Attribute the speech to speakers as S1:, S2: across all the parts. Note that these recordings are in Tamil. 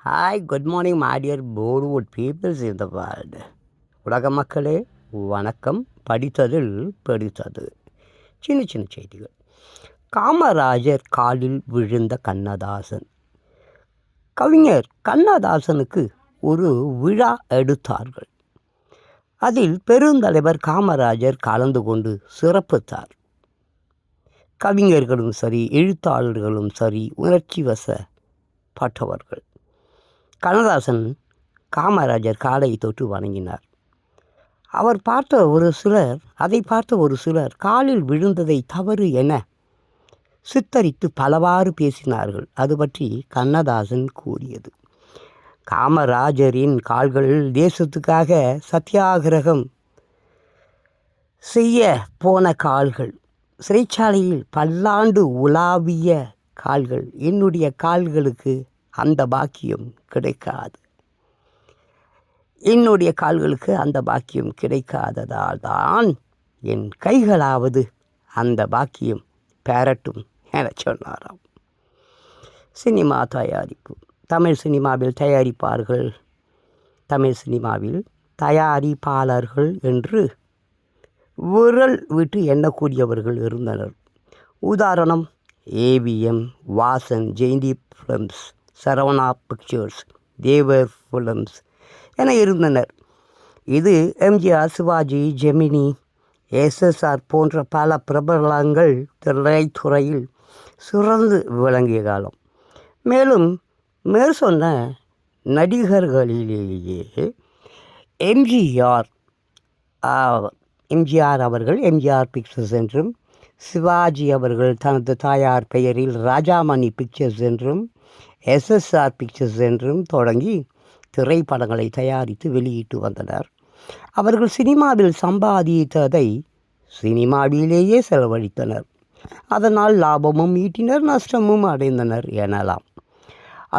S1: Hi good morning my dear forward peoples in the world. உலக மக்களே வணக்கம். படித்ததில் பிடித்தது சின்ன சின்ன செய்திகள். காமராஜர் காலில் விழுந்த கண்ணதாசன். கவிஞர் கண்ணதாசனுக்கு ஒரு விழா எடுத்தார்கள். அதில் பெருந்தலைவர் காமராஜர் கலந்து கொண்டு சிறப்பித்தார். கவிஞர்களும் சரி, எழுத்தாளர்களும் சரி, உணர்ச்சி வசப்பட்டவர்கள். கண்ணதாசன் காமராஜர் காலை தொட்டு வணங்கினார். அதை பார்த்த ஒரு சிலர் காலில் விழுந்ததை தவறு என சித்தரித்து பலவாறு பேசினார்கள். அது பற்றி கண்ணதாசன் கூறியது: காமராஜரின் கால்கள் தேசத்துக்காக சத்தியாகிரகம் செய்ய போன கால்கள், சிறைச்சாலையில் பல்லாண்டு உலாவிய கால்கள். என்னுடைய கால்களுக்கு அந்த பாக்கியம் கிடைக்காது. என்னுடைய கால்களுக்கு அந்த பாக்கியம் கிடைக்காததால் தான் என் கைகளாவது அந்த பாக்கியம் பெறட்டும் என சொன்னாராம். சினிமா தயாரிப்பு. தமிழ் சினிமாவில் தயாரிப்பார்கள், தமிழ் சினிமாவில் தயாரிப்பாளர்கள் என்று விரல் விட்டு எண்ணக்கூடியவர்கள் இருந்தனர். உதாரணம் AVM, Vasan, Jayanthi films, Saravana pictures, Devar films என இருந்தனர். இது எம்ஜிஆர், சிவாஜி, ஜெமினி, எஸ்எஸ்ஆர் போன்ற பல பிரபலங்கள் திரைத்துறையில் சிறந்து விளங்கிய காலம். மேலும் மேற்சொன்ன நடிகர்களிலேயே எம்ஜிஆர் அவர்கள் எம்ஜிஆர் பிக்சர்ஸ் என்றும், சிவாஜி அவர்கள் தனது தாயார் பெயரில் ராஜாமணி பிக்சர்ஸ் என்றும், எஸ்எஸ்ஆர் பிக்சர்ஸ் என்றும் தொடங்கி திரைப்படங்களை தயாரித்து வெளியிட்டு வந்தனர். அவர்கள் சினிமாவில் சம்பாதித்ததை சினிமாவிலேயே செலவழித்தனர். அதனால் லாபமும் ஈட்டினர், நஷ்டமும் அடைந்தனர் எனலாம்.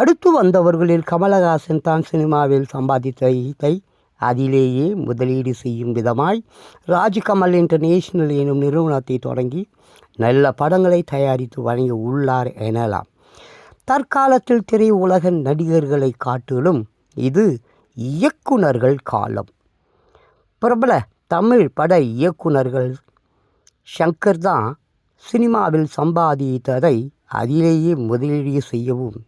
S1: அடுத்து வந்தவர்களில் கமலஹாசன் தான் சினிமாவில் சம்பாதித்ததை அதிலேயே முதலீடு செய்யும் விதமாய் ராஜ்கமல் இன்டர்நேஷனல் எனும் நிறுவனத்தை தொடங்கி நல்ல படங்களை தயாரித்து வழங்கி உள்ளார் எனலாம். தற்காலத்தில் திரையுலக நடிகர்களை காட்டிலும் இது இயக்குனர்கள் காலம். பிரபல தமிழ் பட இயக்குனர்கள் ஷங்கர் தான் சினிமாவில் சம்பாதித்ததை அதிலேயே முதலீடு செய்யவும்,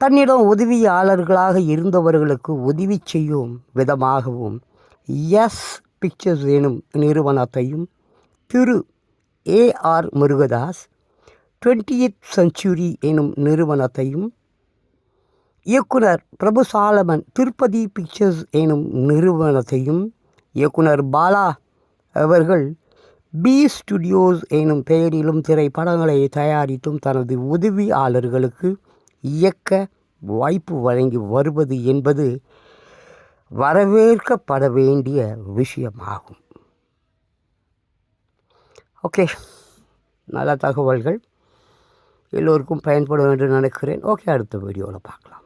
S1: தன்னிடம் உதவியாளர்களாக இருந்தவர்களுக்கு உதவி செய்யும் விதமாகவும் எஸ் பிக்சர்ஸ் எனும் நிறுவனத்தையும், திரு ஏஆர் முருகதாஸ் 20th செஞ்சுரி எனும் நிறுவனத்தையும், இயக்குனர் பிரபு சாலமன் திருப்பதி பிக்சர்ஸ் எனும் நிறுவனத்தையும், இயக்குனர் பாலா அவர்கள் பி ஸ்டுடியோஸ் எனும் பெயரிலும் திரைப்படங்களை தயாரித்தும் தனது உதவியாளர்களுக்கு இயக்க வாய்ப்பு வழங்கி வருவது என்பது வரவேற்கப்பட வேண்டிய விஷயமாகும். ஓகே, நல்ல தகவல்கள் எல்லோருக்கும் பயன்படும் என்று நினைக்கிறேன். ஓகே, அடுத்த வீடியோவில் பார்க்கலாம்.